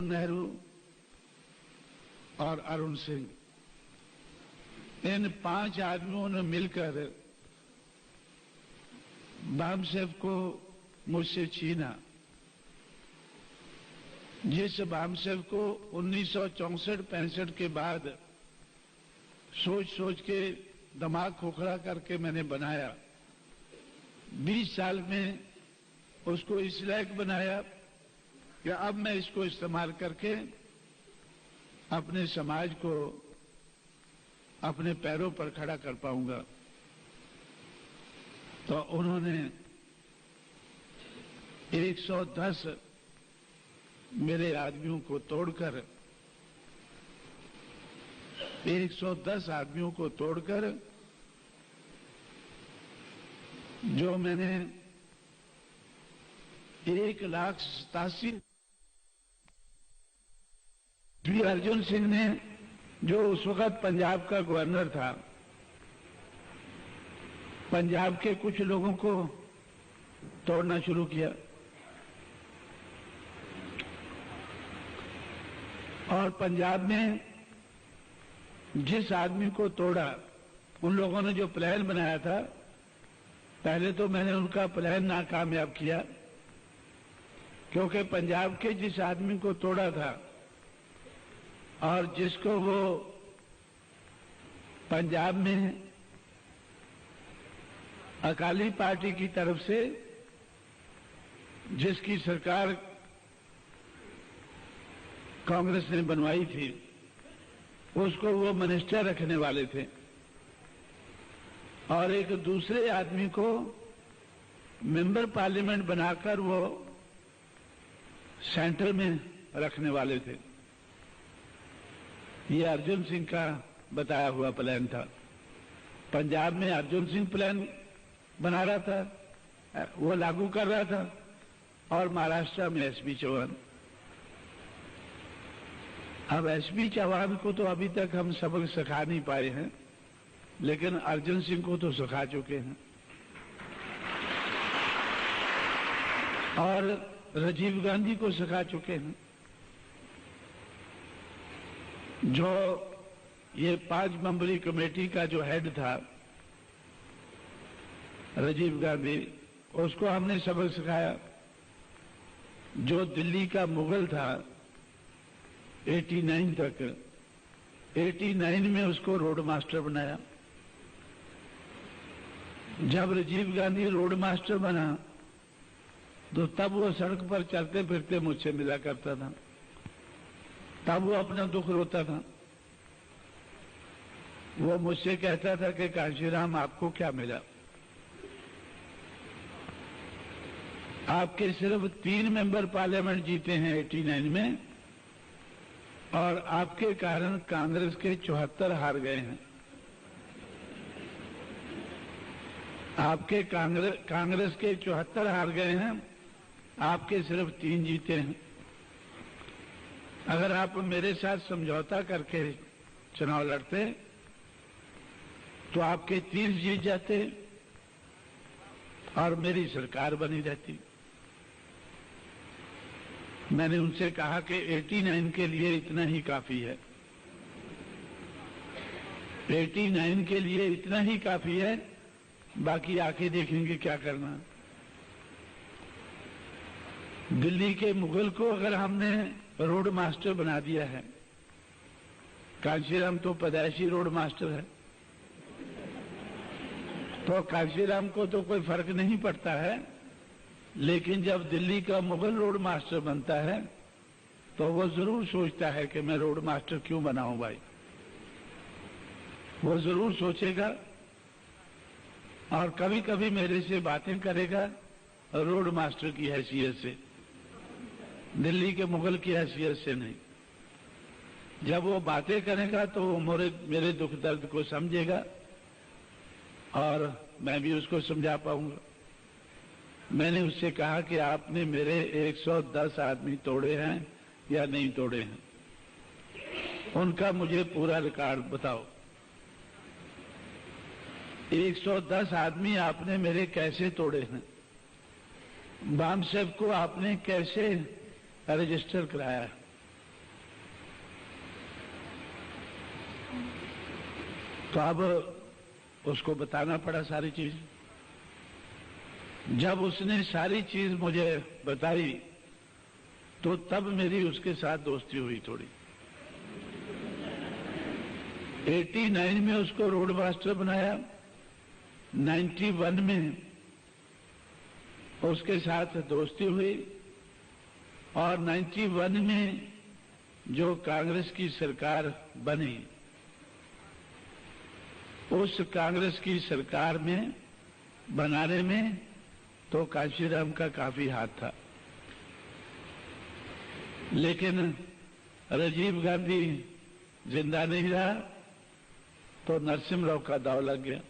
नेहरू और अरुण सिंह, इन 5 आदमियों ने मिलकर बामसेफ को मुझसे छीना। जिस बामसेफ को 1964-65 के बाद सोच सोच के दिमाग खोखला करके मैंने बनाया, 20 साल में उसको इस लायक बनाया कि अब मैं इसको इस्तेमाल करके अपने समाज को अपने पैरों पर खड़ा कर पाऊंगा। तो उन्होंने 110 मेरे आदमियों को तोड़कर 110 आदमियों को तोड़कर जो मैंने 1,87,000 श्री अर्जुन सिंह ने, जो उस वक्त पंजाब का गवर्नर था, पंजाब के कुछ लोगों को तोड़ना शुरू किया और पंजाब में जिस आदमी को तोड़ा, उन लोगों ने जो प्लान बनाया था, पहले तो मैंने उनका प्लान नाकामयाब किया, क्योंकि पंजाब के जिस आदमी को तोड़ा था और जिसको वो पंजाब में अकाली पार्टी की तरफ से, जिसकी सरकार कांग्रेस ने बनवाई थी, उसको वो मिनिस्टर रखने वाले थे और एक दूसरे आदमी को मेंबर पार्लियामेंट बनाकर वो सेंटर में रखने वाले थे। ये अर्जुन सिंह का बताया हुआ प्लान था। पंजाब में अर्जुन सिंह प्लान बना रहा था, वो लागू कर रहा था, और महाराष्ट्र में एसपी चौहान। अब एसपी चौहान को तो अभी तक हम सबक सिखा नहीं पाए हैं, लेकिन अर्जुन सिंह को तो सिखा चुके हैं। और राजीव गांधी को सिखा चुके हैं। जो ये 5 मेंबरी कमेटी का जो हेड था राजीव गांधी, उसको हमने सबक सिखाया। जो दिल्ली का मुगल था 89 तक, 89 में उसको रोड मास्टर बनाया। जब राजीव गांधी रोड मास्टर बना तो तब वो सड़क पर चलते फिरते मुझसे मिला करता था, तब वो अपना दुख रोता था। वो मुझसे कहता था कि कांशीराम, आपको क्या मिला? आपके सिर्फ 3 मेंबर पार्लियामेंट जीते हैं 89 में, और आपके कारण कांग्रेस के 74 हार गए हैं। आपके कांग्रेस के 74 हार गए हैं, आपके सिर्फ 3 जीते हैं। अगर आप मेरे साथ समझौता करके चुनाव लड़ते तो आपके 30 जीत जाते और मेरी सरकार बनी रहती। मैंने उनसे कहा कि 89 के लिए इतना ही काफी है, 89 के लिए इतना ही काफी है, बाकी आके देखेंगे क्या करना। दिल्ली के मुगल को अगर हमने रोड मास्टर बना दिया है, कांशीराम तो पैदाइशी रोड मास्टर है, तो कांशीराम को तो कोई फर्क नहीं पड़ता है, लेकिन जब दिल्ली का मुगल रोड मास्टर बनता है तो वो जरूर सोचता है कि मैं रोड मास्टर क्यों बनाऊं भाई। वो जरूर सोचेगा और कभी कभी मेरे से बातें करेगा रोड मास्टर की हैसियत से, दिल्ली के मुगल की हैसियत से नहीं। जब वो बातें करेगा तो वो मेरे दुख दर्द को समझेगा और मैं भी उसको समझा पाऊंगा। मैंने उससे कहा कि आपने मेरे 110 आदमी तोड़े हैं या नहीं तोड़े हैं, उनका मुझे पूरा रिकॉर्ड बताओ। 110 आदमी आपने मेरे कैसे तोड़े हैं? बामसेफ को आपने कैसे रजिस्टर कराया? तो अब उसको बताना पड़ा सारी चीज। जब उसने सारी चीज मुझे बताई तो तब मेरी उसके साथ दोस्ती हुई थोड़ी। 89 में उसको रोड मास्टर बनाया, 91 में उसके साथ दोस्ती हुई और 91 में जो कांग्रेस की सरकार बनी, उस कांग्रेस की सरकार में बनाने में तो कांशीराम का काफी हाथ था। लेकिन राजीव गांधी जिंदा नहीं रहा तो नरसिम्हा राव का दांव लग गया।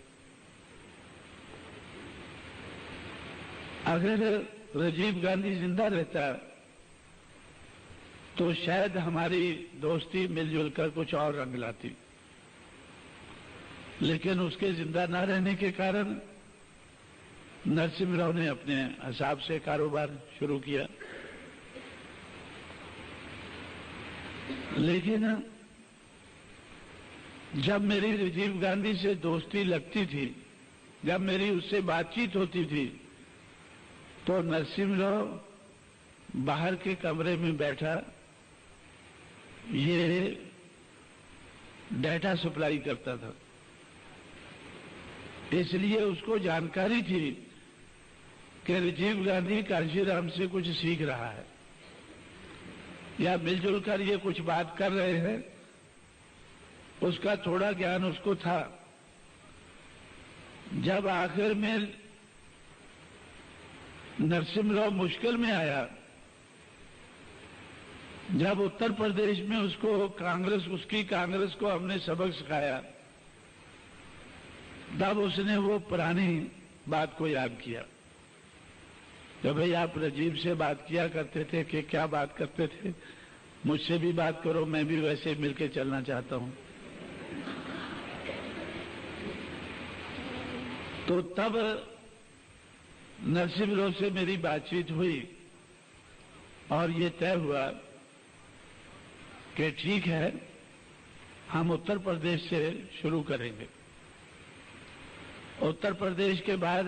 अगर राजीव गांधी जिंदा रहता तो शायद हमारी दोस्ती मिलजुल कर कुछ और रंग लाती, लेकिन उसके जिंदा न रहने के कारण नरसिम्हा राव ने अपने हिसाब से कारोबार शुरू किया। लेकिन जब मेरी राजीव गांधी से दोस्ती लगती थी, जब मेरी उससे बातचीत होती थी, तो नरसिम्हा राव बाहर के कमरे में बैठा ये डाटा सप्लाई करता था। इसलिए उसको जानकारी थी कि राजीव गांधी कांशीराम से कुछ सीख रहा है या मिलजुल कर ये कुछ बात कर रहे हैं, उसका थोड़ा ज्ञान उसको था। जब आखिर में नरसिम्हा राव मुश्किल में आया, जब उत्तर प्रदेश में उसको उसकी कांग्रेस को हमने सबक सिखाया, तब उसने वो पुरानी बात को याद किया कि भाई आप राजीव से बात किया करते थे कि क्या बात करते थे, मुझसे भी बात करो, मैं भी वैसे मिलके चलना चाहता हूं। तो तब नरसिम्हा राव से मेरी बातचीत हुई और ये तय हुआ कि ठीक है, हम उत्तर प्रदेश से शुरू करेंगे। उत्तर प्रदेश के बाद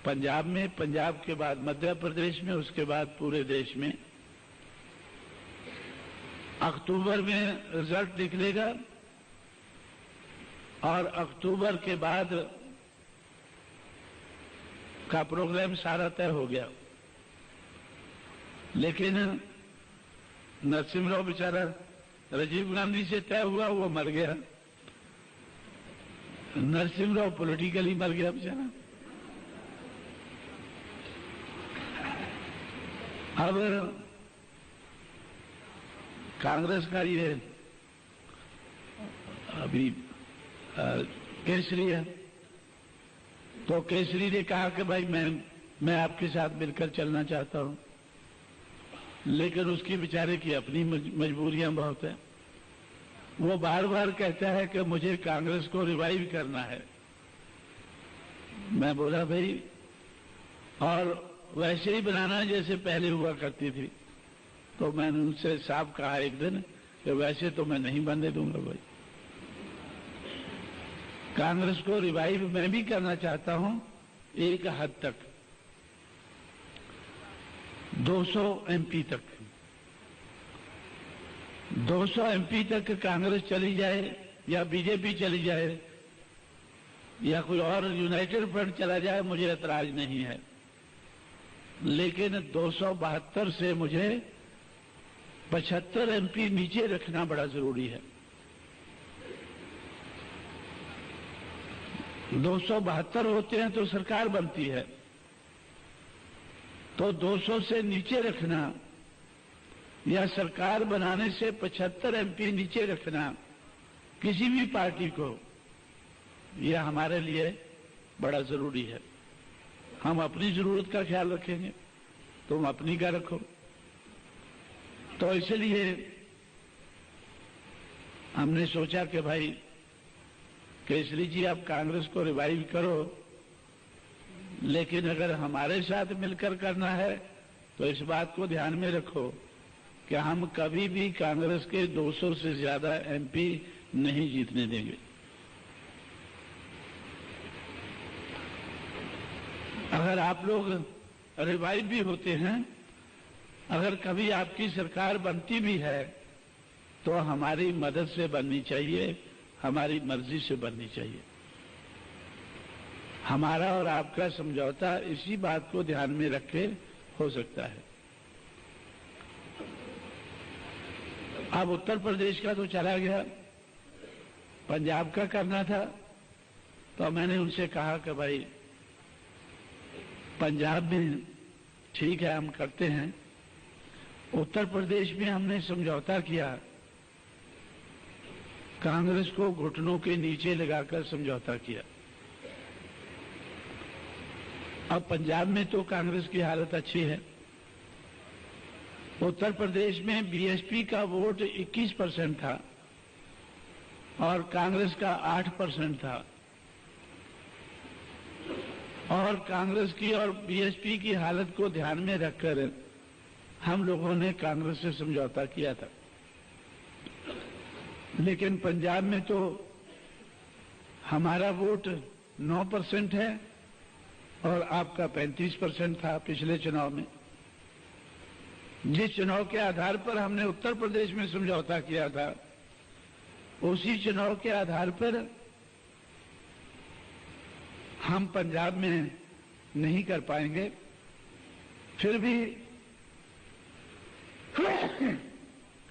पंजाब में, पंजाब के बाद मध्य प्रदेश में, उसके बाद पूरे देश में। अक्टूबर में रिजल्ट निकलेगा और अक्टूबर के बाद का प्रोग्राम सारा तय हो गया। लेकिन नरसिम्हा राव बेचारा राजीव गांधी से तय हुआ, वो मर गया। नरसिम्हा राव पॉलिटिकली मर गया बेचारा। अब कांग्रेस का ये अभी केसरी है, तो केसरी ने कहा कि भाई मैं आपके साथ मिलकर चलना चाहता हूं, लेकिन उसकी बेचारे की अपनी मजबूरियां बहुत है। वो बार बार कहता है कि मुझे कांग्रेस को रिवाइव करना है। मैं बोला भाई, और वैसे ही बनाना जैसे पहले हुआ करती थी। तो मैंने उनसे साफ कहा एक दिन कि वैसे तो मैं नहीं बनने दूंगा भाई, कांग्रेस को रिवाइव मैं भी करना चाहता हूं एक हद तक, 200 एमपी तक। 200 एमपी तक कांग्रेस चली जाए या बीजेपी चली जाए या कोई और यूनाइटेड फ्रंट चला जाए, मुझे ऐतराज नहीं है। लेकिन 272 से मुझे 75 एमपी नीचे रखना बड़ा जरूरी है। 272 होते हैं तो सरकार बनती है, तो 200 से नीचे रखना या सरकार बनाने से 75 एमपी नीचे रखना किसी भी पार्टी को, यह हमारे लिए बड़ा जरूरी है। हम अपनी जरूरत का ख्याल रखेंगे, तुम अपनी का रखो। तो इसलिए हमने सोचा कि भाई केसरी जी, आप कांग्रेस को रिवाइव करो, लेकिन अगर हमारे साथ मिलकर करना है तो इस बात को ध्यान में रखो कि हम कभी भी कांग्रेस के 200 से ज्यादा एमपी नहीं जीतने देंगे। अगर आप लोग रिवाइव भी होते हैं, अगर कभी आपकी सरकार बनती भी है तो हमारी मदद से बननी चाहिए, हमारी मर्जी से बननी चाहिए। हमारा और आपका समझौता इसी बात को ध्यान में रख के हो सकता है। अब उत्तर प्रदेश का तो चला गया, पंजाब का करना था, तो मैंने उनसे कहा कि भाई पंजाब में ठीक है हम करते हैं, उत्तर प्रदेश में हमने समझौता किया, कांग्रेस को घुटनों के नीचे लगाकर समझौता किया। अब पंजाब में तो कांग्रेस की हालत अच्छी है, उत्तर प्रदेश में बीएसपी का वोट 21% था और कांग्रेस का 8% था, और कांग्रेस की और बीएसपी की हालत को ध्यान में रखकर हम लोगों ने कांग्रेस से समझौता किया था। लेकिन पंजाब में तो हमारा वोट 9% है और आपका 35% था पिछले चुनाव में। जिस चुनाव के आधार पर हमने उत्तर प्रदेश में समझौता किया था, उसी चुनाव के आधार पर हम पंजाब में नहीं कर पाएंगे। फिर भी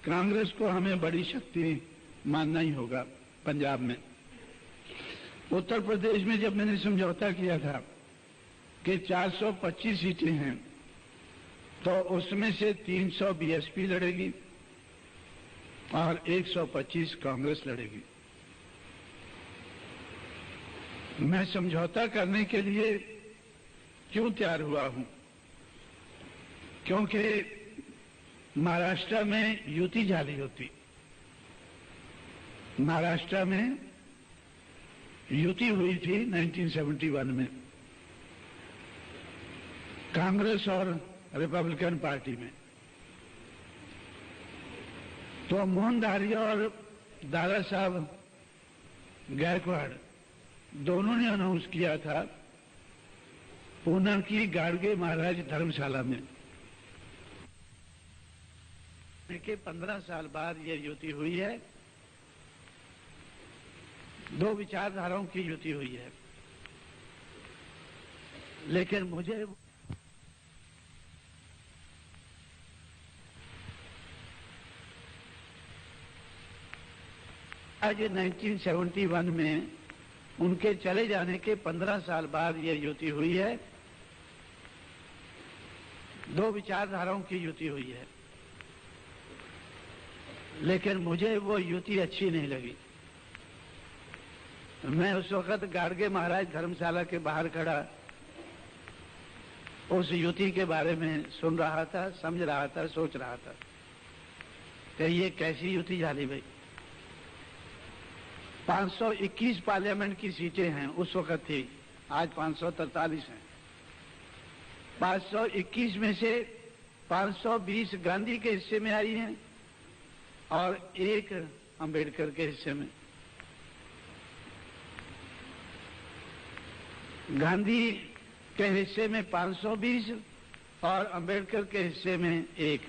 कांग्रेस को हमें बड़ी शक्ति मानना ही होगा पंजाब में। उत्तर प्रदेश में जब मैंने समझौता किया था कि 425 सीटें हैं, तो उसमें से 300 बीएसपी लड़ेगी और 125 कांग्रेस लड़ेगी। मैं समझौता करने के लिए क्यों तैयार हुआ हूं? क्योंकि महाराष्ट्र में युति जाली होती, महाराष्ट्र में युति हुई थी 1971 में कांग्रेस और रिपब्लिकन पार्टी में। तो मोहन दारिया और दादा साहब गायकवाड़ दोनों ने अनाउंस किया था पूना की गाड़गे महाराज धर्मशाला में के 15 साल बाद ये युति हुई है। दो विचारधाराओं की युति हुई है, लेकिन मुझे आज 1971 में उनके चले जाने के 15 साल बाद ये युति हुई है। दो विचारधाराओं की युति हुई है, लेकिन मुझे वो युति अच्छी नहीं लगी। मैं उस वक्त गाड़गे महाराज धर्मशाला के बाहर खड़ा उस युति के बारे में सुन रहा था, समझ रहा था, सोच रहा था कि ये कैसी युति जाली भाई। 521 पार्लियामेंट की सीटें हैं उस वक्त थी, आज 543 हैं। 521 में से 520 गांधी के हिस्से में आई हैं और एक अंबेडकर के हिस्से में। गांधी के हिस्से में 520 और अंबेडकर के हिस्से में एक।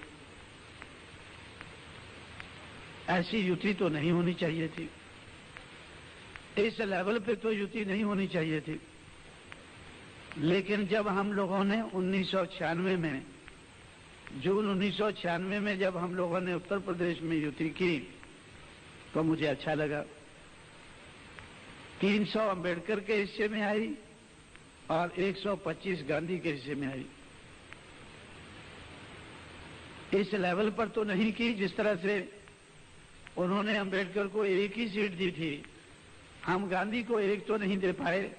ऐसी युति तो नहीं होनी चाहिए थी, इस लेवल पे तो युति नहीं होनी चाहिए थी। लेकिन जब हम लोगों ने 1996 में, जून 1996 में जब हम लोगों ने उत्तर प्रदेश में युति की तो मुझे अच्छा लगा। 300 अंबेडकर के हिस्से में आई और 125 गांधी के हिस्से में आई। इस लेवल पर तो नहीं की जिस तरह से उन्होंने अंबेडकर को एक ही सीट दी थी। हम गांधी को एक तो नहीं दे पाए,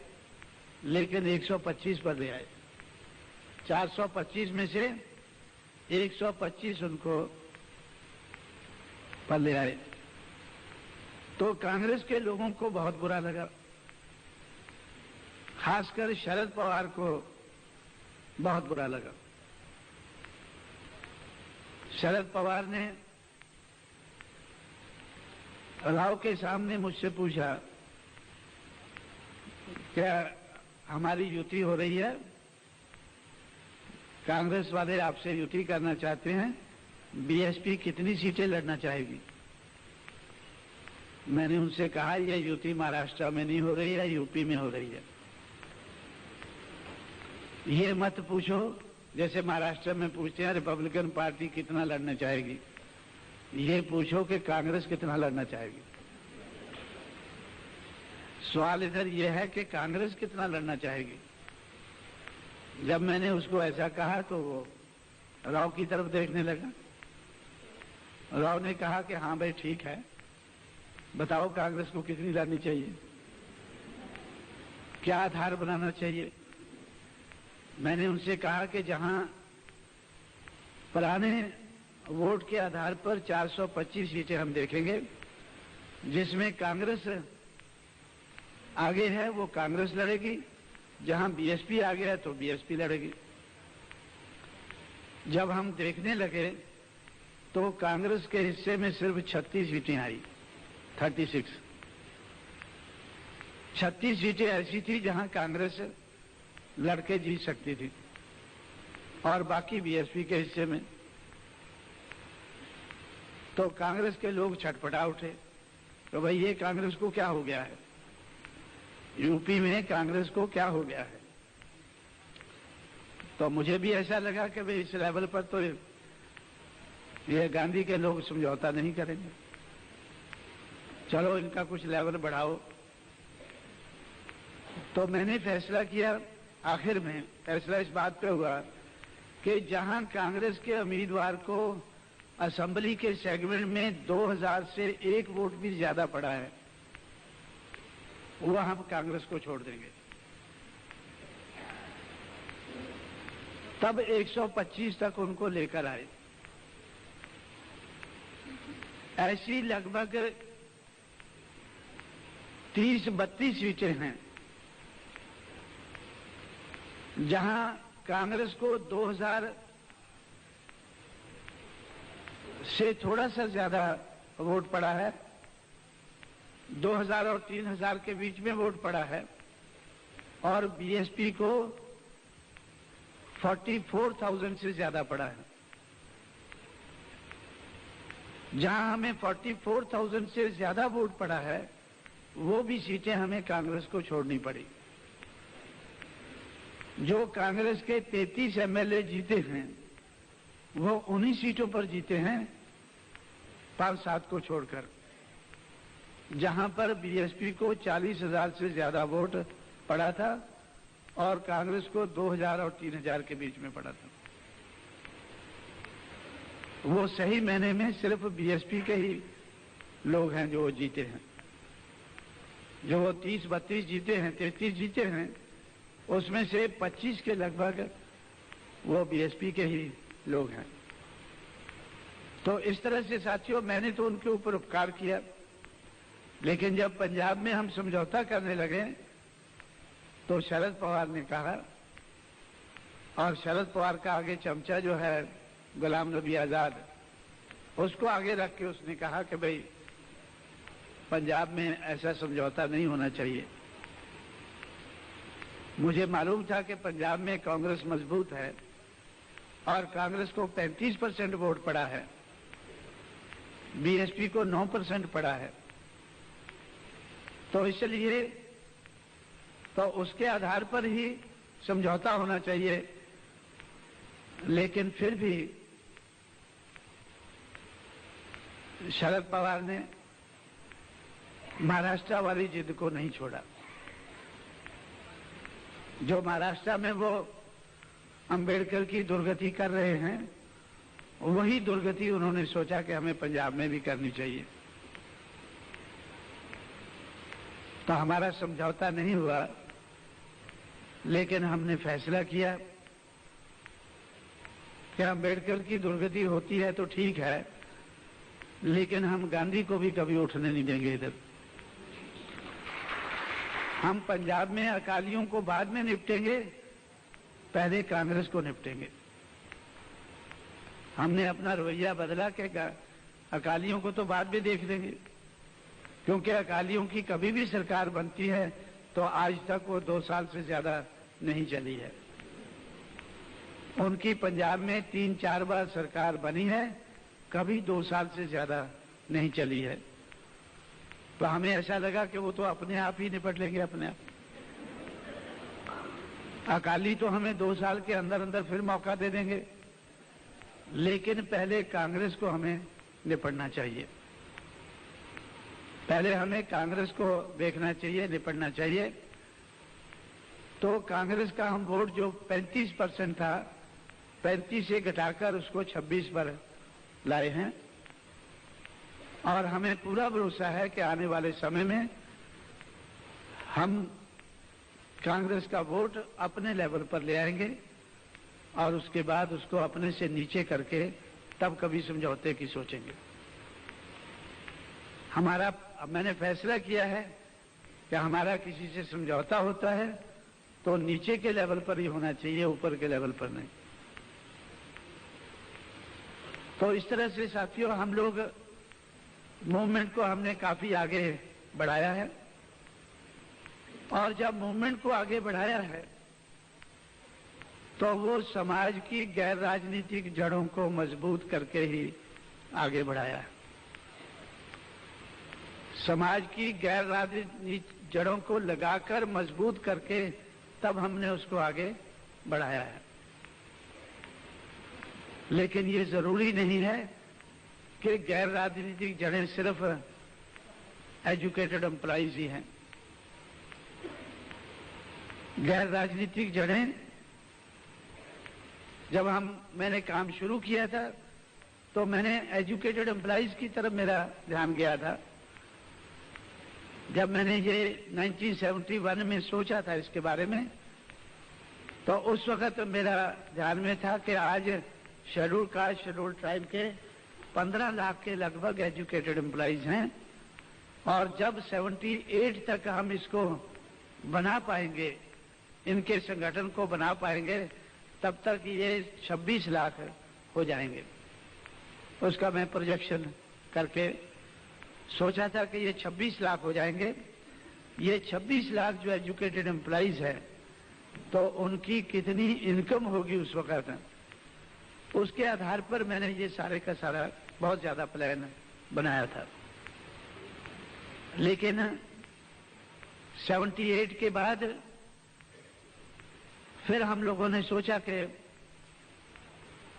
लेकिन 125 पर ले आए। 425 में से 125 उनको पर ले आए। तो कांग्रेस के लोगों को बहुत बुरा लगा, खासकर शरद पवार को बहुत बुरा लगा। शरद पवार ने राव के सामने मुझसे पूछा, क्या हमारी युति हो रही है? कांग्रेस वाले आपसे युति करना चाहते हैं, बीएसपी कितनी सीटें लड़ना चाहेगी? मैंने उनसे कहा यह युति महाराष्ट्र में नहीं हो रही है, यूपी में हो रही है। ये मत पूछो जैसे महाराष्ट्र में पूछते हैं रिपब्लिकन पार्टी कितना लड़ना चाहेगी, ये पूछो कि कांग्रेस कितना लड़ना चाहेगी। सवाल इधर यह है कि कांग्रेस कितना लड़ना चाहेगी। जब मैंने उसको ऐसा कहा तो वो राव की तरफ देखने लगा। राव ने कहा कि हाँ भाई ठीक है, बताओ कांग्रेस को कितनी लड़नी चाहिए, क्या आधार बनाना चाहिए। मैंने उनसे कहा कि जहां पुराने वोट के आधार पर 425 सीटें हम देखेंगे, जिसमें कांग्रेस आगे है वो कांग्रेस लड़ेगी, जहां बीएसपी आगे है तो बीएसपी लड़ेगी। जब हम देखने लगे तो कांग्रेस के हिस्से में सिर्फ 36 सीटें आई, 36 सीटें ऐसी थी जहां कांग्रेस लड़के जीत सकती थी और बाकी बीएसपी के हिस्से में। तो कांग्रेस के लोग छटपटा उठे तो भाई ये कांग्रेस को क्या हो गया है, यूपी में कांग्रेस को क्या हो गया है। तो मुझे भी ऐसा लगा कि भाई इस लेवल पर तो ये गांधी के लोग समझौता नहीं करेंगे, चलो इनका कुछ लेवल बढ़ाओ। तो मैंने फैसला किया, आखिर में फैसला इस बात पे हुआ कि जहां कांग्रेस के उम्मीदवार को असेंबली के सेगमेंट में 2000 से 1 वोट भी ज्यादा पड़ा है, वह हम कांग्रेस को छोड़ देंगे। तब 125 तक उनको लेकर आए। ऐसी लगभग 30-32 सीटें हैं जहां कांग्रेस को 2000 से थोड़ा सा ज्यादा वोट पड़ा है, 2000 और 3000 के बीच में वोट पड़ा है, और बीएसपी को 44,000 से ज्यादा पड़ा है। जहां हमें 44,000 से ज्यादा वोट पड़ा है, वो भी सीटें हमें कांग्रेस को छोड़नी पड़ी। जो कांग्रेस के 33 एमएलए जीते हैं वो उन्हीं सीटों पर जीते हैं 5-7 को छोड़कर, जहां पर बीएसपी को 40,000 से ज्यादा वोट पड़ा था और कांग्रेस को 2000 और 3000 के बीच में पड़ा था। वो सही मायने में सिर्फ बीएसपी के ही लोग हैं जो जीते हैं। जो वो 30-32 जीते हैं, 33 जीते हैं, उसमें से 25 के लगभग वो बीएसपी के ही लोग हैं। तो इस तरह से साथियों, मैंने तो उनके ऊपर उपकार किया, लेकिन जब पंजाब में हम समझौता करने लगे तो शरद पवार ने कहा, और शरद पवार का आगे चमचा जो है गुलाम नबी आजाद, उसको आगे रख के उसने कहा कि भाई पंजाब में ऐसा समझौता नहीं होना चाहिए। मुझे मालूम था कि पंजाब में कांग्रेस मजबूत है और कांग्रेस को 35% वोट पड़ा है, बीएसपी को 9% पड़ा है, तो इसलिए तो उसके आधार पर ही समझौता होना चाहिए। लेकिन फिर भी शरद पवार ने महाराष्ट्र वाली जिद को नहीं छोड़ा। जो महाराष्ट्र में वो अंबेडकर की दुर्गति कर रहे हैं, वही दुर्गति उन्होंने सोचा कि हमें पंजाब में भी करनी चाहिए। तो हमारा समझौता नहीं हुआ, लेकिन हमने फैसला किया कि अंबेडकर की दुर्गति होती है तो ठीक है, लेकिन हम गांधी को भी कभी उठने नहीं देंगे इधर। हम पंजाब में अकालियों को बाद में निपटेंगे, पहले कांग्रेस को निपटेंगे। हमने अपना रवैया बदला कि अकालियों को तो बाद में देख लेंगे, क्योंकि अकालियों की कभी भी सरकार बनती है तो आज तक वो 2 साल से ज्यादा नहीं चली है। उनकी पंजाब में 3-4 बार सरकार बनी है, कभी 2 साल से ज्यादा नहीं चली है। तो हमें ऐसा लगा कि वो तो अपने आप ही निपट लेंगे अपने आप। अकाली तो हमें 2 साल के अंदर अंदर फिर मौका दे देंगे, लेकिन पहले कांग्रेस को हमें निपटना चाहिए। पहले हमें कांग्रेस को देखना चाहिए, निपटना चाहिए। तो कांग्रेस का हम वोट जो 35% था, 35 से घटाकर उसको 26 पर लाए हैं, और हमें पूरा भरोसा है कि आने वाले समय में हम कांग्रेस का वोट अपने लेवल पर ले आएंगे, और उसके बाद उसको अपने से नीचे करके तब कभी समझौते की सोचेंगे। मैंने फैसला किया है कि हमारा किसी से समझौता होता है तो नीचे के लेवल पर ही होना चाहिए, ऊपर के लेवल पर नहीं। तो इस तरह से साथियों, हम लोग मूवमेंट को हमने काफी आगे बढ़ाया है, और जब मूवमेंट को आगे बढ़ाया है तो वो समाज की गैर राजनीतिक जड़ों को मजबूत करके ही आगे बढ़ाया है। समाज की गैर राजनीतिक जड़ों को लगाकर मजबूत करके तब हमने उसको आगे बढ़ाया है। लेकिन ये जरूरी नहीं है कि गैर राजनीतिक जड़ें सिर्फ एजुकेटेड एम्प्लॉइज ही हैं। गैर राजनीतिक जड़ें, जब मैंने काम शुरू किया था तो मैंने एजुकेटेड एम्प्लॉइज की तरफ मेरा ध्यान गया था। जब मैंने ये 1971 में सोचा था इसके बारे में, तो उस वक्त मेरा ध्यान में था कि आज शेड्यूल कास्ट, शेड्यूल ट्राइब के 15 लाख के लगभग एजुकेटेड एम्प्लॉइज हैं, और जब 78 तक हम इसको बना पाएंगे, इनके संगठन को बना पाएंगे, तब तक ये 26 लाख हो जाएंगे। उसका मैं प्रोजेक्शन करके सोचा था कि ये 26 लाख हो जाएंगे। ये 26 लाख जो एजुकेटेड एम्प्लॉइज है, तो उनकी कितनी इनकम होगी उस वक्त, उसके आधार पर मैंने ये सारे का सारा बहुत ज्यादा प्लान बनाया था। लेकिन 78 के बाद फिर हम लोगों ने सोचा कि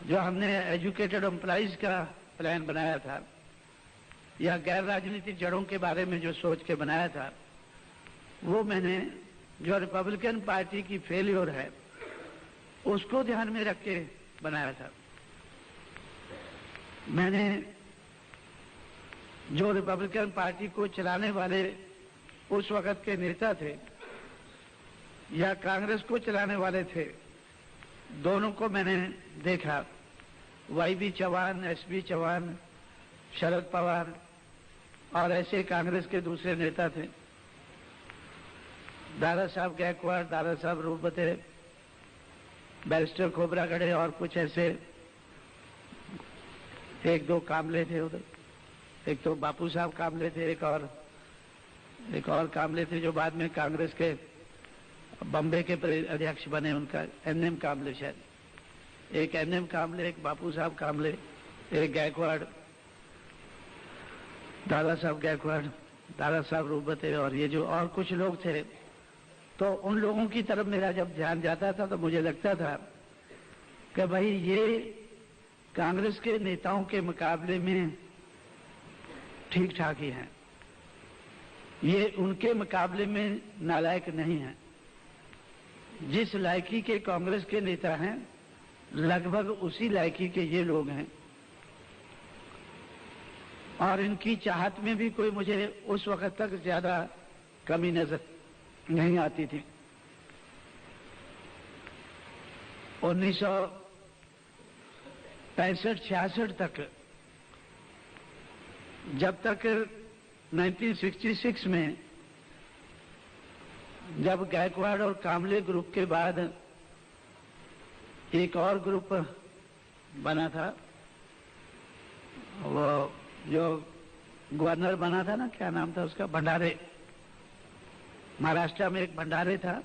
जो हमने एजुकेटेड एम्प्लॉइज का प्लान बनाया था, या गैर राजनीतिक जड़ों के बारे में जो सोच के बनाया था, वो मैंने जो रिपब्लिकन पार्टी की फेलियर है उसको ध्यान में रख के बनाया था। मैंने जो रिपब्लिकन पार्टी को चलाने वाले उस वक्त के नेता थे या कांग्रेस को चलाने वाले थे, दोनों को मैंने देखा। वाई.बी. चौहान, एस.बी. चौहान, शरद पवार और ऐसे कांग्रेस के दूसरे नेता थे, दादा साहब गायकवाड़, दादा साहब रूपवते, बैरिस्टर खोबरागढ़े और कुछ ऐसे 1-2 कामले थे उधर। एक तो बापू साहब कामले थे, एक और कामले थे जो बाद में कांग्रेस के बम्बे के अध्यक्ष बने, उनका एन.एम. कामले, शायद एक एन.एम. कामले, एक बापू साहब कामले, एक गायकवाड़, दादा साहब गायकवाड़, दादा साहब रूपवते, और ये जो और कुछ लोग थे। तो उन लोगों की तरफ मेरा जब ध्यान जाता था तो मुझे लगता था कि भाई ये कांग्रेस के नेताओं के मुकाबले में ठीक ठाक ही हैं, ये उनके मुकाबले में नालायक नहीं है। जिस लायकी के कांग्रेस के नेता हैं, लगभग उसी लायकी के ये लोग हैं, और इनकी चाहत में भी कोई मुझे उस वक्त तक ज्यादा कमी नजर नहीं आती थी। 1965-66 तक, जब तक 1966 में जब गायकवाड़ और कामले ग्रुप के बाद एक और ग्रुप बना था, वो जो गवर्नर बना था ना, क्या नाम था उसका, भंडारे, महाराष्ट्र में एक भंडारे था,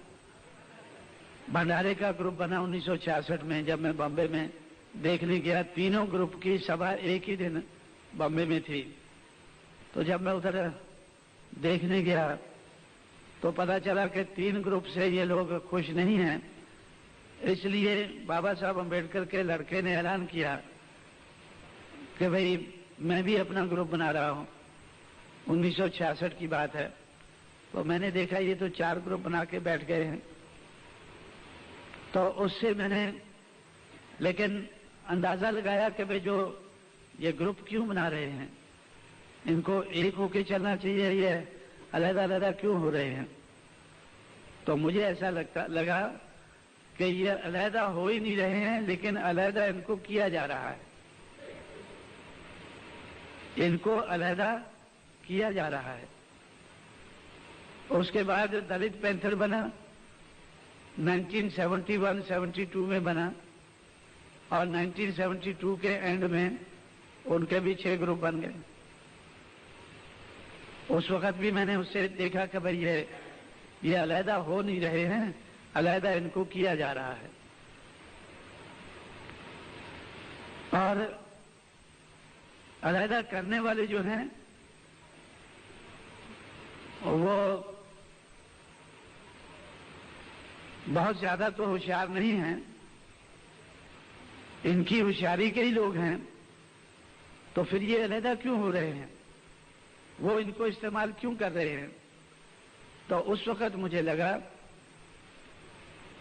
भंडारे का ग्रुप बना 1966 में, जब मैं बॉम्बे में देखने गया। तीनों ग्रुप की सभा एक ही दिन बॉम्बे में थी। तो जब मैं उधर देखने गया तो पता चला कि 3 ग्रुप से ये लोग खुश नहीं हैं। इसलिए बाबा साहब अम्बेडकर के लड़के ने ऐलान किया कि भाई मैं भी अपना ग्रुप बना रहा हूं। 1966 की बात है। तो मैंने देखा ये तो 4 ग्रुप बना के बैठ गए हैं। तो उससे मैंने लेकिन अंदाजा लगाया कि भाई जो ये ग्रुप क्यों बना रहे हैं, इनको एक होके चलना चाहिए, ये अलग-अलग क्यों हो रहे हैं। तो मुझे ऐसा लगा कि ये अलग हो ही नहीं रहे हैं, लेकिन अलग इनको किया जा रहा है, इनको अलग किया जा रहा है। उसके बाद दलित पैंथर बना, 1971-72 में बना, और 1972 के एंड में उनके भी 6 ग्रुप बन गए। उस वक्त भी मैंने उससे देखा कि भाई ये अलहदा हो नहीं रहे हैं, अलहदा इनको किया जा रहा है। और अलहदा करने वाले जो हैं वो बहुत ज्यादा तो होशियार नहीं हैं, इनकी होशियारी के ही लोग हैं। तो फिर ये अलहदा क्यों हो रहे हैं, वो इनको इस्तेमाल क्यों कर रहे हैं। तो उस वक्त मुझे लगा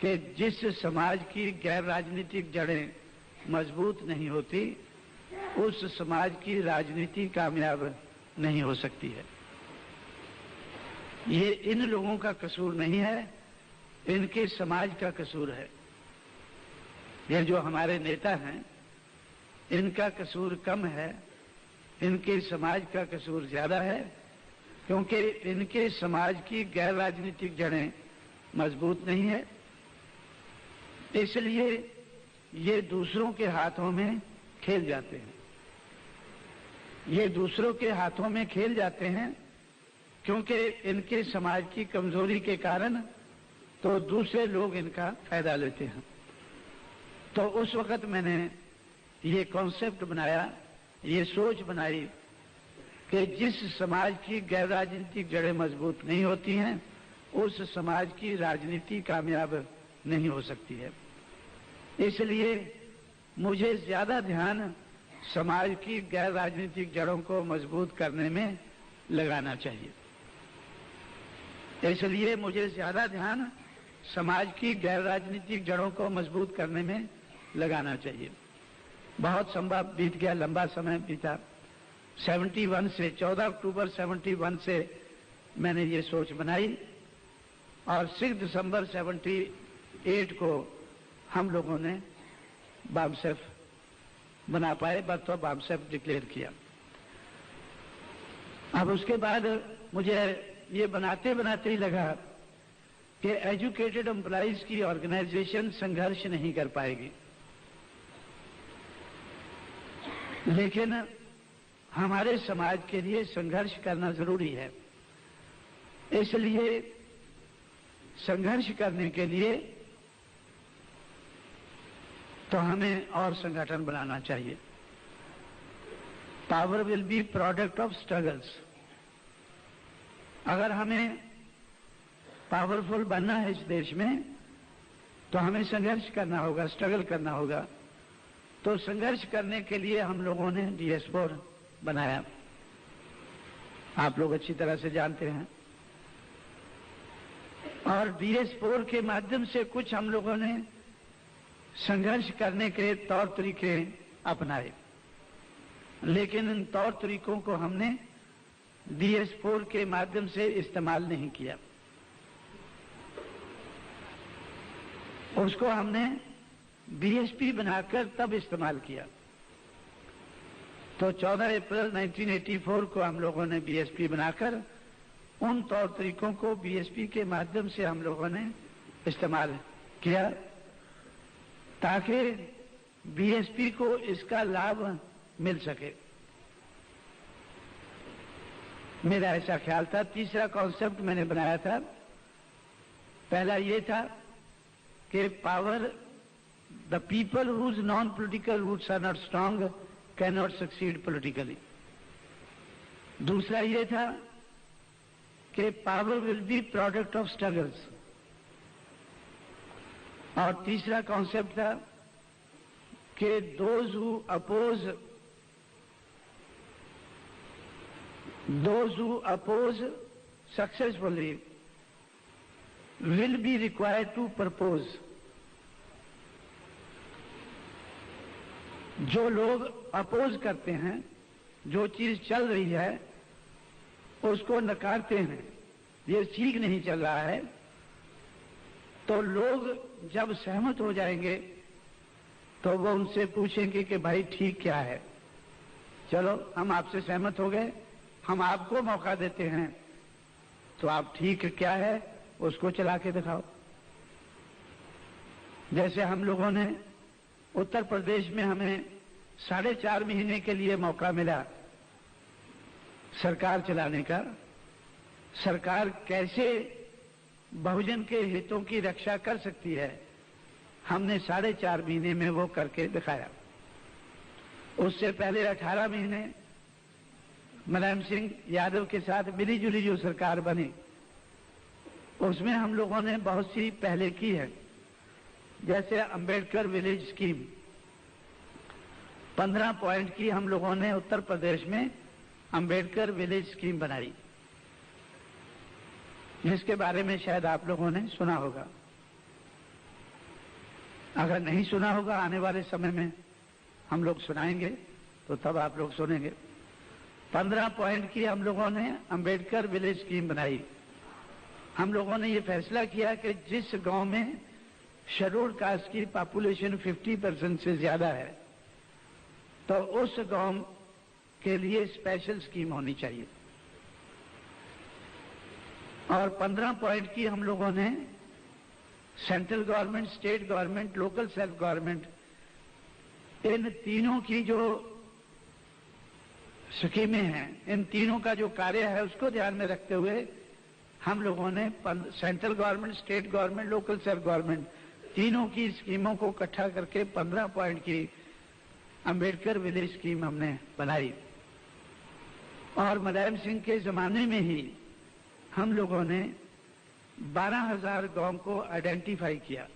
कि जिस समाज की गैर राजनीतिक जड़ें मजबूत नहीं होती, उस समाज की राजनीति कामयाब नहीं हो सकती है। ये इन लोगों का कसूर नहीं है, इनके समाज का कसूर है। ये जो हमारे नेता हैं, इनका कसूर कम है, इनके समाज का कसूर ज्यादा है, क्योंकि इनके समाज की गैर राजनीतिक जड़ें मजबूत नहीं है। इसलिए ये दूसरों के हाथों में खेल जाते हैं। ये दूसरों के हाथों में खेल जाते हैं क्योंकि इनके समाज की कमजोरी के कारण तो दूसरे लोग इनका फायदा लेते हैं। तो उस वक्त मैंने ये कॉन्सेप्ट बनाया, ये सोच बनाई कि जिस समाज की गैर राजनीतिक जड़ें मजबूत नहीं होती हैं, उस समाज की राजनीति कामयाब नहीं हो सकती है। इसलिए मुझे ज्यादा ध्यान समाज की गैर राजनीतिक जड़ों को मजबूत करने में लगाना चाहिए। इसलिए मुझे ज्यादा ध्यान समाज की गैर राजनीतिक जड़ों को मजबूत करने में लगाना चाहिए। बहुत समय बीत गया, लंबा समय बीता। 71 से 14 अक्टूबर 71 से मैंने ये सोच बनाई और 6 दिसंबर 78 को हम लोगों ने बामसेफ बना पाए, तो बामसेफ डिक्लेयर किया। अब उसके बाद मुझे ये बनाते बनाते ही लगा कि एजुकेटेड एम्प्लॉइज की ऑर्गेनाइजेशन संघर्ष नहीं कर पाएगी, लेकिन हमारे समाज के लिए संघर्ष करना जरूरी है। इसलिए संघर्ष करने के लिए तो हमें और संगठन बनाना चाहिए। Power will be product of struggles. अगर हमें पावरफुल बनना है इस देश में तो हमें संघर्ष करना होगा, स्ट्रगल करना होगा। तो संघर्ष करने के लिए हम लोगों ने DS4 बनाया, आप लोग अच्छी तरह से जानते हैं। और DS4 के माध्यम से कुछ हम लोगों ने संघर्ष करने के तौर तरीके अपनाए, लेकिन इन तौर तरीकों को हमने DS4 के माध्यम से इस्तेमाल नहीं किया। उसको हमने BSP बनाकर तब इस्तेमाल किया। तो 14 अप्रैल 1984 को हम लोगों ने BSP बनाकर उन तौर तरीकों को BSP के माध्यम से हम लोगों ने इस्तेमाल किया ताकि BSP को इसका लाभ मिल सके। मेरा ऐसा ख्याल था। तीसरा कॉन्सेप्ट मैंने बनाया था, पहला ये था कि power, the people whose non political roots are not strong can not succeed politically. दूसरा ये था कि power will be product of struggles. और तीसरा कॉन्सेप्ट था कि those who oppose successfully will be required to propose. जो लोग अपोज करते हैं, जो चीज चल रही है उसको नकारते हैं, ये ठीक नहीं चल रहा है, तो लोग जब सहमत हो जाएंगे तो वो उनसे पूछेंगे कि भाई ठीक क्या है, चलो हम आपसे सहमत हो गए, हम आपको मौका देते हैं, तो आप ठीक क्या है उसको चला के दिखाओ। जैसे हम लोगों ने उत्तर प्रदेश में, हमें 4.5 महीने के लिए मौका मिला सरकार चलाने का। सरकार कैसे बहुजन के हितों की रक्षा कर सकती है, हमने 4.5 महीने में वो करके दिखाया। उससे पहले 18 महीने मुलायम सिंह यादव के साथ मिली जुली जो सरकार बनी, उसमें हम लोगों ने बहुत सी पहले की है। जैसे अंबेडकर विलेज स्कीम 15 पॉइंट की हम लोगों ने उत्तर प्रदेश में अंबेडकर विलेज स्कीम बनाई, जिसके बारे में शायद आप लोगों ने सुना होगा। अगर नहीं सुना होगा, आने वाले समय में हम लोग सुनाएंगे तो तब आप लोग सुनेंगे। 15 पॉइंट की हम लोगों ने अंबेडकर विलेज स्कीम बनाई। हम लोगों ने ये फैसला किया कि जिस गांव में शेड्यूल कास्ट की पॉपुलेशन 50% से ज्यादा है, तो उस गांव के लिए स्पेशल स्कीम होनी चाहिए। और 15 पॉइंट की हम लोगों ने central government, state government, local self government, इन तीनों की जो स्कीमें हैं, इन तीनों का जो कार्य है उसको ध्यान में रखते हुए हम लोगों ने central government, state government, local self government, तीनों की स्कीमों को इकट्ठा करके 15 पॉइंट की अंबेडकर विलेज स्कीम हमने बनाई। और मुलायम सिंह के जमाने में ही हम लोगों ने 12,000 गांव को आइडेंटिफाई किया।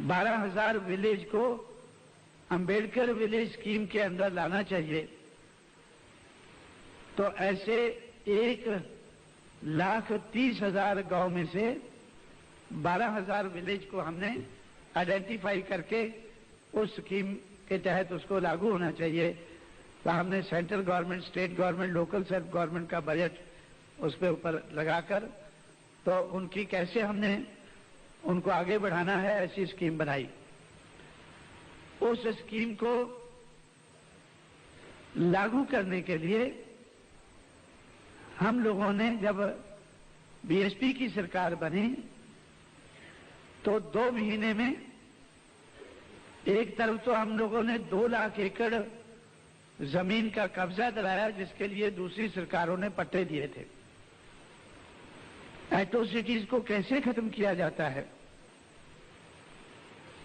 12,000 विलेज को अंबेडकर विलेज स्कीम के अंदर लाना चाहिए। तो ऐसे 1,30,000 गांव में से 12,000 विलेज को हमने आइडेंटिफाई करके उस स्कीम के तहत उसको लागू होना चाहिए। तो हमने central government, state government, local self government का बजट उस पे ऊपर लगाकर तो उनकी कैसे हमने उनको आगे बढ़ाना है ऐसी स्कीम बनाई। उस स्कीम को लागू करने के लिए हम लोगों ने, जब बीएसपी की सरकार बनी, तो 2 महीने में एक तरफ तो हम लोगों ने 2 लाख एकड़ जमीन का कब्जा दिलाया, जिसके लिए दूसरी सरकारों ने पट्टे दिए थे। एट्रोसिटीज को कैसे खत्म किया जाता है,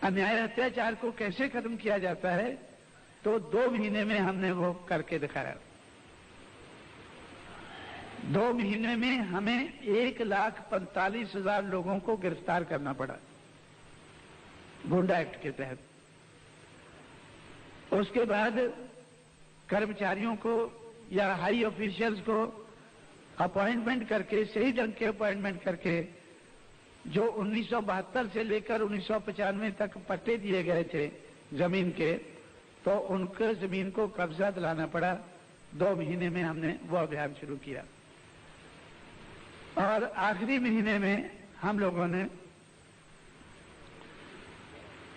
अन्याय अत्याचार को कैसे खत्म किया जाता है, तो 2 महीने में हमने वो करके दिखाया। 2 महीने में हमें 1,45,000 लोगों को गिरफ्तार करना पड़ा गुंडा एक्ट के तहत। उसके बाद कर्मचारियों को या हाई ऑफिशियल्स को अपॉइंटमेंट करके, सही ढंग के अपॉइंटमेंट करके, जो 1972 से लेकर 1995 तक पट्टे दिए गए थे जमीन के, तो उनके जमीन को कब्जा दिलाना पड़ा। 2 महीने में हमने वो अभियान शुरू किया। और आखिरी महीने में हम लोगों ने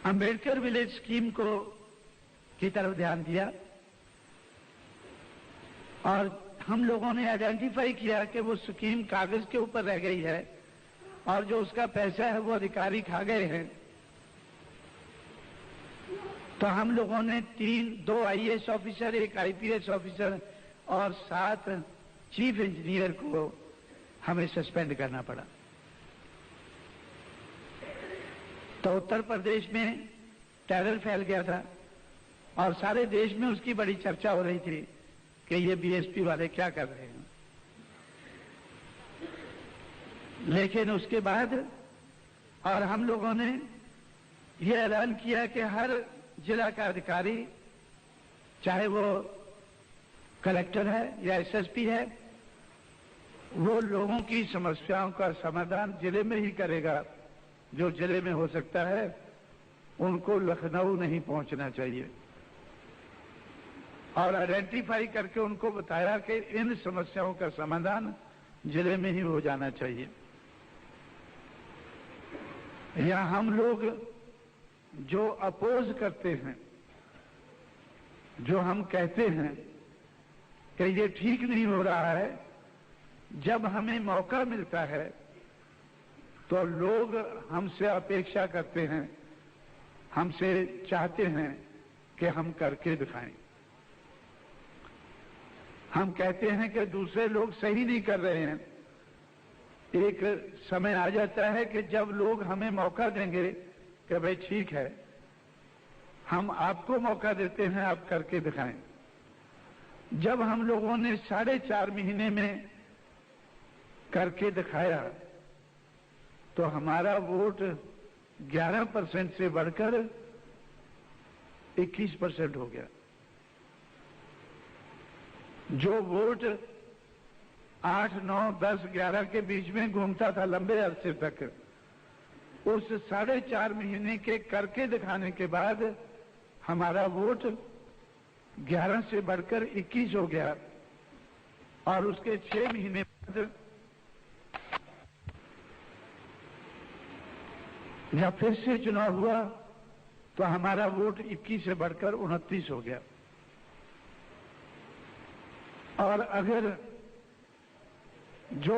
अंबेडकर विलेज स्कीम को की तरफ ध्यान दिया और हम लोगों ने आइडेंटिफाई किया कि वो स्कीम कागज के ऊपर रह गई है और जो उसका पैसा है वो अधिकारी खा गए हैं। तो हम लोगों ने 2 आईएएस ऑफिसर, 1 आईपीएस ऑफिसर और 7 चीफ इंजीनियर को हमें सस्पेंड करना पड़ा। तो उत्तर प्रदेश में टेरर फैल गया था और सारे देश में उसकी बड़ी चर्चा हो रही थी कि ये बीएसपी वाले क्या कर रहे हैं। लेकिन उसके बाद और हम लोगों ने ये ऐलान किया कि हर जिला का अधिकारी, चाहे वो कलेक्टर है या एसएसपी है, वो लोगों की समस्याओं का समाधान जिले में ही करेगा। जो जिले में हो सकता है उनको लखनऊ नहीं पहुंचना चाहिए। और आइडेंटिफाई करके उनको बताया कि इन समस्याओं का समाधान जिले में ही हो जाना चाहिए। या हम लोग जो अपोज करते हैं, जो हम कहते हैं कि ये ठीक नहीं हो रहा है, जब हमें मौका मिलता है तो लोग हमसे अपेक्षा करते हैं, हमसे चाहते हैं कि हम करके दिखाएं। हम कहते हैं कि दूसरे लोग सही नहीं कर रहे हैं। एक समय आ जाता है कि जब लोग हमें मौका देंगे कि भाई ठीक है, हम आपको मौका देते हैं, आप करके दिखाएं। जब हम लोगों ने 4.5 महीने में करके दिखाया तो हमारा वोट 11% से बढ़कर 21% हो गया। जो वोट 8, 9, 10, 11 के बीच में घूमता था लंबे अरसे तक, उस 4.5 महीने के करके दिखाने के बाद हमारा वोट 11 से बढ़कर 21 हो गया। और उसके 6 महीने बाद जब फिर से चुनाव हुआ तो हमारा वोट 21 से बढ़कर 29 हो गया। और अगर जो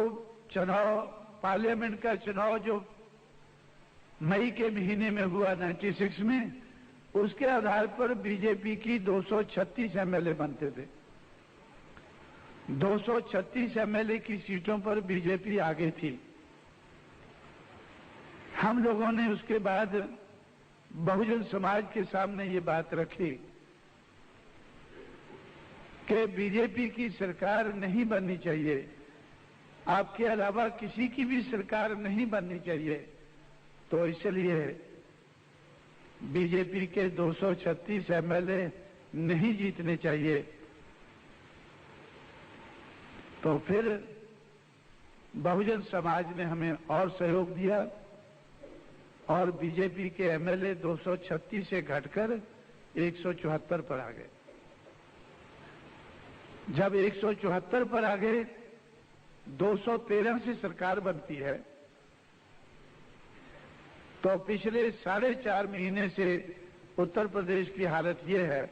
चुनाव, पार्लियामेंट का चुनाव जो मई के महीने में हुआ 96 में, उसके आधार पर बीजेपी की 236 एमएलए बनते थे। 236 एमएलए की सीटों पर बीजेपी आगे थी। हम लोगों ने उसके बाद बहुजन समाज के सामने ये बात रखी कि बीजेपी की सरकार नहीं बननी चाहिए, आपके अलावा किसी की भी सरकार नहीं बननी चाहिए। तो इसलिए बीजेपी के 236 एमएलए नहीं जीतने चाहिए। तो फिर बहुजन समाज ने हमें और सहयोग दिया और बीजेपी के एमएलए 236 से घटकर 174 पर आ गए। जब 174 पर आ गए, 213 से सरकार बनती है। तो पिछले 4.5 महीने से उत्तर प्रदेश की हालत ये है,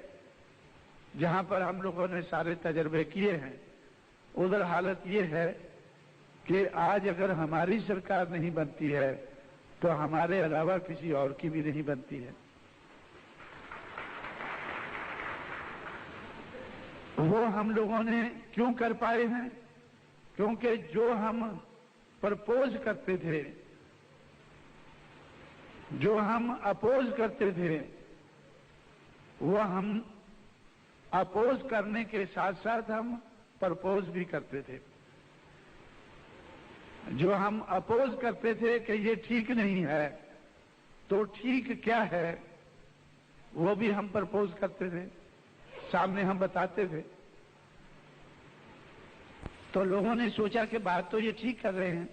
जहां पर हम लोगों ने सारे तजर्बे किए हैं, उधर हालत ये है कि आज अगर हमारी सरकार नहीं बनती है तो हमारे अलावा किसी और की भी नहीं बनती है। वो हम लोगों ने क्यों कर पाए हैं? क्योंकि जो हम प्रपोज करते थे, जो हम अपोज करते थे, वो हम अपोज करने के साथ साथ हम प्रपोज भी करते थे। जो हम अपोज करते थे कि ये ठीक नहीं है, तो ठीक क्या है वो भी हम प्रपोज करते थे, सामने हम बताते थे। तो लोगों ने सोचा कि बात तो ये ठीक कर रहे हैं।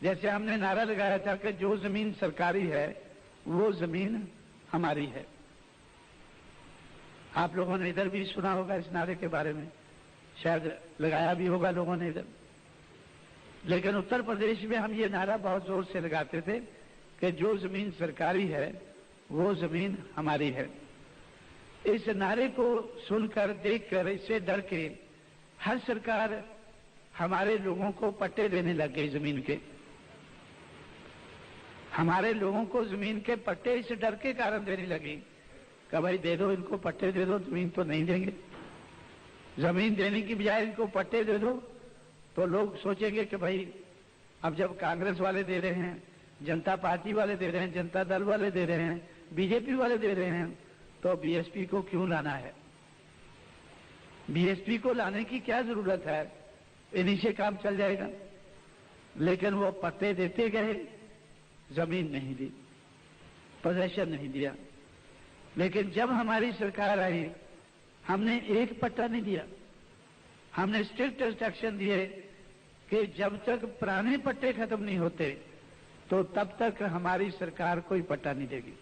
जैसे हमने नारा लगाया था कि जो जमीन सरकारी है वो जमीन हमारी है। आप लोगों ने इधर भी सुना होगा इस नारे के बारे में, शायद लगाया भी होगा लोगों ने इधर। लेकिन उत्तर प्रदेश में हम ये नारा बहुत जोर से लगाते थे कि जो जमीन सरकारी है वो जमीन हमारी है। इस नारे को सुनकर, देखकर, इससे डर के हर सरकार हमारे लोगों को पट्टे देने लग गई जमीन के। हमारे लोगों को जमीन के पट्टे इस डर के कारण देने लगी कि भाई दे दो इनको पट्टे, दे दो, जमीन तो नहीं देंगे। जमीन देने की बजाय इनको पट्टे दे दो तो लोग सोचेंगे कि भाई अब जब कांग्रेस वाले दे रहे हैं जनता पार्टी वाले दे रहे हैं, जनता दल वाले दे रहे हैं, बीजेपी वाले दे रहे हैं, तो बीएसपी को क्यों लाना है? बीएसपी को लाने की क्या जरूरत है? इन्हीं से काम चल जाएगा। लेकिन वो पट्टे देते गए, जमीन नहीं दी, पोजेशन नहीं दिया। लेकिन जब हमारी सरकार आई, हमने एक पट्टा नहीं दिया। हमने स्ट्रिक्ट इंस्ट्रक्शन दिए कि जब तक पुराने पट्टे खत्म नहीं होते तो तब तक हमारी सरकार कोई पट्टा नहीं देगी।